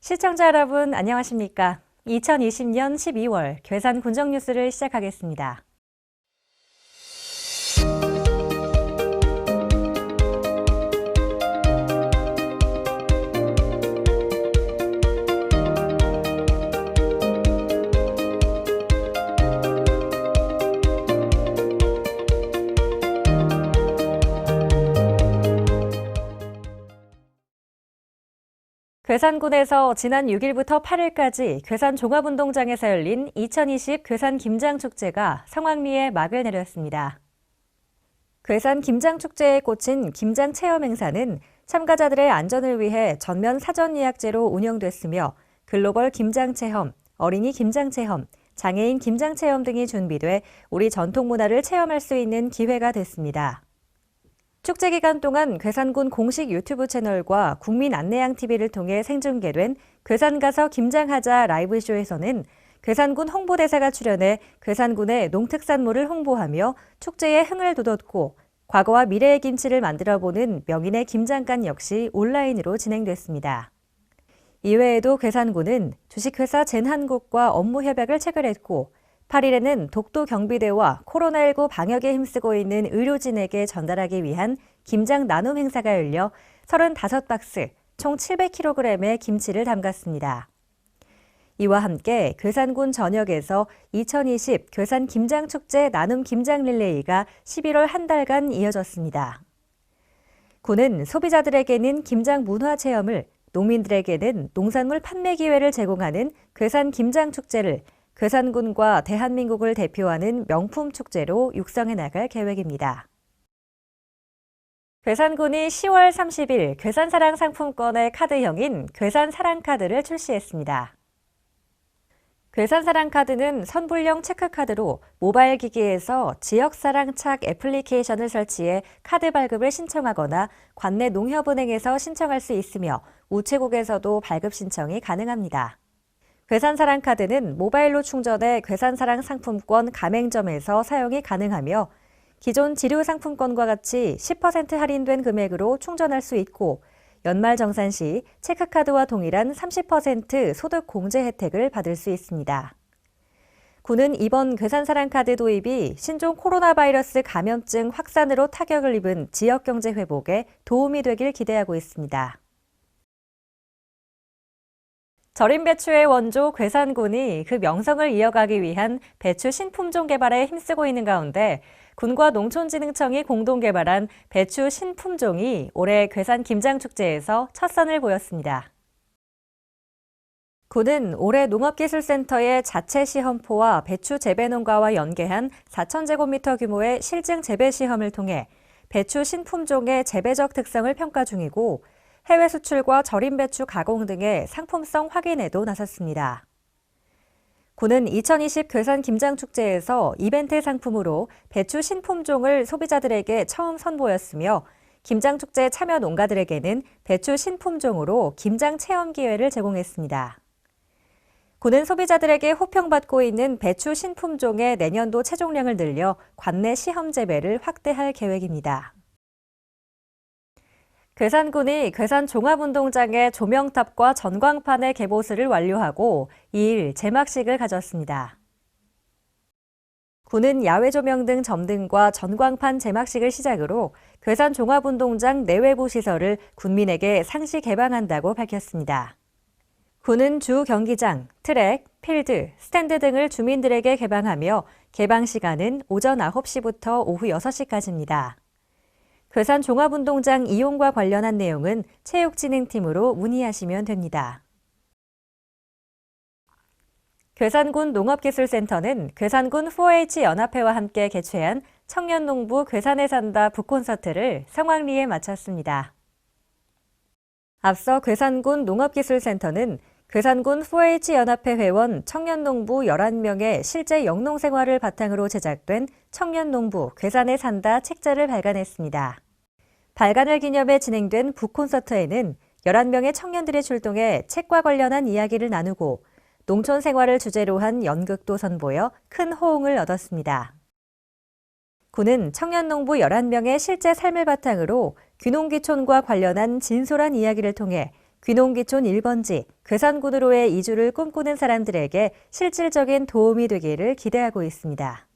시청자 여러분 안녕하십니까? 2020년 12월 괴산 군정 뉴스를 시작하겠습니다. 괴산군에서 지난 6일부터 8일까지 괴산 종합운동장에서 열린 2020 괴산 김장축제가 성황리에 막을 내렸습니다. 괴산 김장축제에 꽂힌 김장체험 행사는 참가자들의 안전을 위해 전면 사전 예약제로 운영됐으며 글로벌 김장체험, 어린이 김장체험, 장애인 김장체험 등이 준비돼 우리 전통문화를 체험할 수 있는 기회가 됐습니다. 축제 기간 동안 괴산군 공식 유튜브 채널과 국민안내양TV를 통해 생중계된 괴산 가서 김장하자 라이브쇼에서는 괴산군 홍보대사가 출연해 괴산군의 농특산물을 홍보하며 축제에 흥을 돋웠고 과거와 미래의 김치를 만들어보는 명인의 김장간 역시 온라인으로 진행됐습니다. 이외에도 괴산군은 주식회사 젠한국과 업무 협약을 체결했고 8일에는 독도 경비대와 코로나19 방역에 힘쓰고 있는 의료진에게 전달하기 위한 김장 나눔 행사가 열려 35박스, 총 700kg의 김치를 담갔습니다. 이와 함께 괴산군 전역에서 2020 괴산 김장축제 나눔 김장 릴레이가 11월 한 달간 이어졌습니다. 군은 소비자들에게는 김장 문화 체험을, 농민들에게는 농산물 판매 기회를 제공하는 괴산 김장축제를 괴산군과 대한민국을 대표하는 명품 축제로 육성해 나갈 계획입니다. 괴산군이 10월 30일 괴산사랑 상품권의 카드형인 괴산사랑카드를 출시했습니다. 괴산사랑카드는 선불형 체크카드로 모바일 기기에서 지역사랑착 애플리케이션을 설치해 카드 발급을 신청하거나 관내 농협은행에서 신청할 수 있으며 우체국에서도 발급 신청이 가능합니다. 괴산사랑카드는 모바일로 충전해 괴산사랑 상품권 가맹점에서 사용이 가능하며 기존 지류상품권과 같이 10% 할인된 금액으로 충전할 수 있고 연말정산 시 체크카드와 동일한 30% 소득 공제 혜택을 받을 수 있습니다. 군은 이번 괴산사랑카드 도입이 신종 코로나 바이러스 감염증 확산으로 타격을 입은 지역경제 회복에 도움이 되길 기대하고 있습니다. 절임 배추의 원조 괴산군이 그 명성을 이어가기 위한 배추 신품종 개발에 힘쓰고 있는 가운데 군과 농촌진흥청이 공동 개발한 배추 신품종이 올해 괴산 김장축제에서 첫 선을 보였습니다. 군은 올해 농업기술센터의 자체 시험포와 배추 재배 농가와 연계한 4,000제곱미터 규모의 실증 재배 시험을 통해 배추 신품종의 재배적 특성을 평가 중이고 해외 수출과 절임 배추 가공 등의 상품성 확인에도 나섰습니다. 군은 2020 괴산 김장축제에서 이벤트 상품으로 배추 신품종을 소비자들에게 처음 선보였으며 김장축제 참여 농가들에게는 배추 신품종으로 김장 체험 기회를 제공했습니다. 군은 소비자들에게 호평받고 있는 배추 신품종의 내년도 채종량을 늘려 관내 시험 재배를 확대할 계획입니다. 괴산군이 괴산 종합운동장의 조명탑과 전광판의 개보수를 완료하고 2일 제막식을 가졌습니다. 군은 야외 조명 등 점등과 전광판 제막식을 시작으로 괴산 종합운동장 내외부 시설을 군민에게 상시 개방한다고 밝혔습니다. 군은 주 경기장, 트랙, 필드, 스탠드 등을 주민들에게 개방하며 개방 시간은 오전 9시부터 오후 6시까지입니다. 괴산 종합운동장 이용과 관련한 내용은 체육진흥팀으로 문의하시면 됩니다. 괴산군 농업기술센터는 괴산군 4H 연합회와 함께 개최한 청년농부 괴산에 산다 북콘서트를 성황리에 마쳤습니다. 앞서 괴산군 농업기술센터는 괴산군 4H 연합회 회원 청년농부 11명의 실제 영농생활을 바탕으로 제작된 청년농부 괴산에 산다 책자를 발간했습니다. 발간을 기념해 진행된 북콘서트에는 11명의 청년들이 출동해 책과 관련한 이야기를 나누고 농촌 생활을 주제로 한 연극도 선보여 큰 호응을 얻었습니다. 군은 청년농부 11명의 실제 삶을 바탕으로 귀농귀촌과 관련한 진솔한 이야기를 통해 귀농귀촌 1번지 괴산군으로의 이주를 꿈꾸는 사람들에게 실질적인 도움이 되기를 기대하고 있습니다.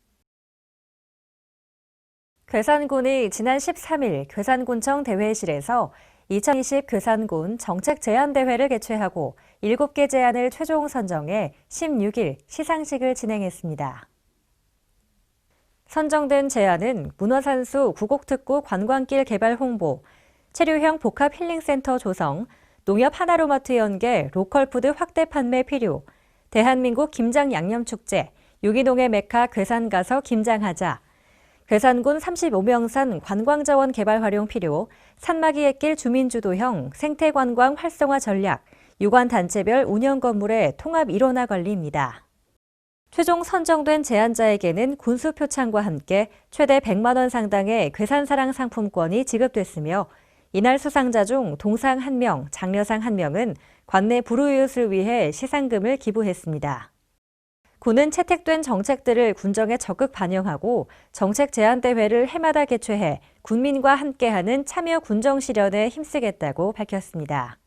괴산군이 지난 13일 괴산군청 대회실에서 2020 괴산군 정책제안대회를 개최하고 7개 제안을 최종 선정해 16일 시상식을 진행했습니다. 선정된 제안은 문화산수 구곡특구 관광길 개발 홍보, 체류형 복합 힐링센터 조성, 농협 하나로마트 연계 로컬푸드 확대 판매 필요, 대한민국 김장 양념축제, 유기농의 메카 괴산 가서 김장하자, 괴산군 35명산 관광자원 개발 활용 필요, 산마기 옛길 주민주도형 생태관광 활성화 전략, 유관단체별 운영 건물의 통합 일원화 관리입니다. 최종 선정된 제안자에게는 군수 표창과 함께 최대 100만 원 상당의 괴산사랑 상품권이 지급됐으며 이날 수상자 중 동상 1명, 장려상 1명은 관내 불우이웃을 위해 시상금을 기부했습니다. 군은 채택된 정책들을 군정에 적극 반영하고 정책 제안대회를 해마다 개최해 군민과 함께하는 참여 군정 실현에 힘쓰겠다고 밝혔습니다.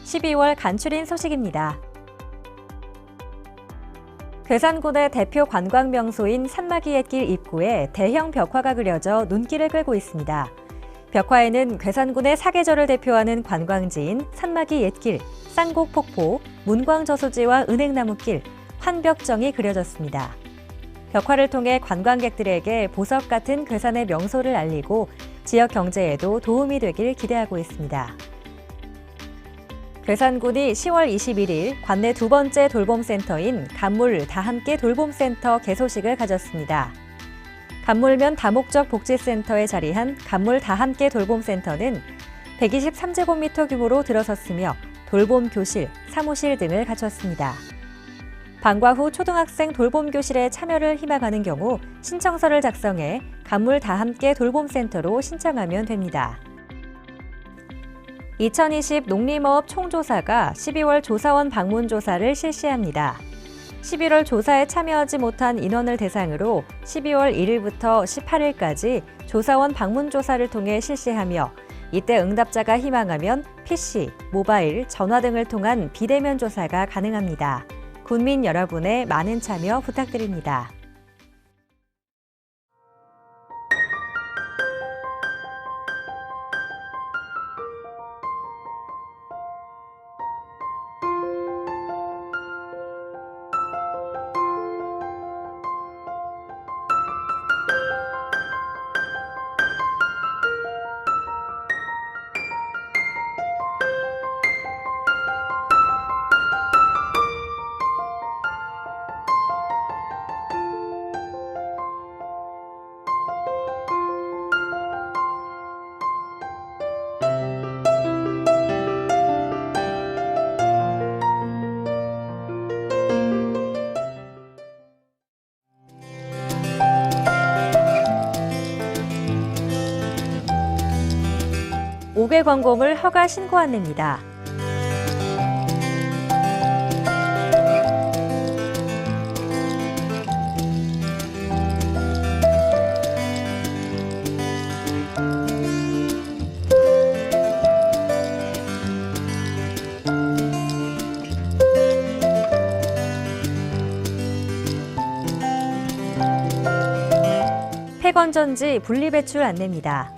12월 간추린 소식입니다. 괴산군의 대표 관광 명소인 산마기 옛길 입구에 대형 벽화가 그려져 눈길을 끌고 있습니다. 벽화에는 괴산군의 사계절을 대표하는 관광지인 산마기 옛길, 쌍곡폭포, 문광저수지와 은행나무길, 환벽정이 그려졌습니다. 벽화를 통해 관광객들에게 보석 같은 괴산의 명소를 알리고 지역 경제에도 도움이 되길 기대하고 있습니다. 괴산군이 10월 21일 관내 두 번째 돌봄센터인 간물 다함께 돌봄센터 개소식을 가졌습니다. 간물면 다목적 복지센터에 자리한 간물 다함께 돌봄센터는 123제곱미터 규모로 들어섰으며 돌봄 교실, 사무실 등을 갖췄습니다. 방과 후 초등학생 돌봄 교실에 참여를 희망하는 경우 신청서를 작성해 간물 다함께 돌봄센터로 신청하면 됩니다. 2020 농림어업 총조사가 12월 조사원 방문 조사를 실시합니다. 11월 조사에 참여하지 못한 인원을 대상으로 12월 1일부터 18일까지 조사원 방문 조사를 통해 실시하며 이때 응답자가 희망하면 PC, 모바일, 전화 등을 통한 비대면 조사가 가능합니다. 군민 여러분의 많은 참여 부탁드립니다. 옥외 관공을 허가 신고 안내입니다. 폐건전지 분리배출 안내입니다.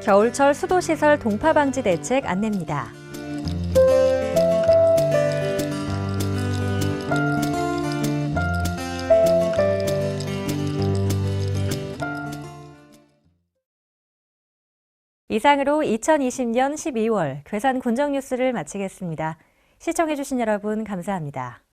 겨울철 수도시설 동파방지 대책 안내입니다. 이상으로 2020년 12월 괴산 군정 뉴스를 마치겠습니다. 시청해주신 여러분 감사합니다.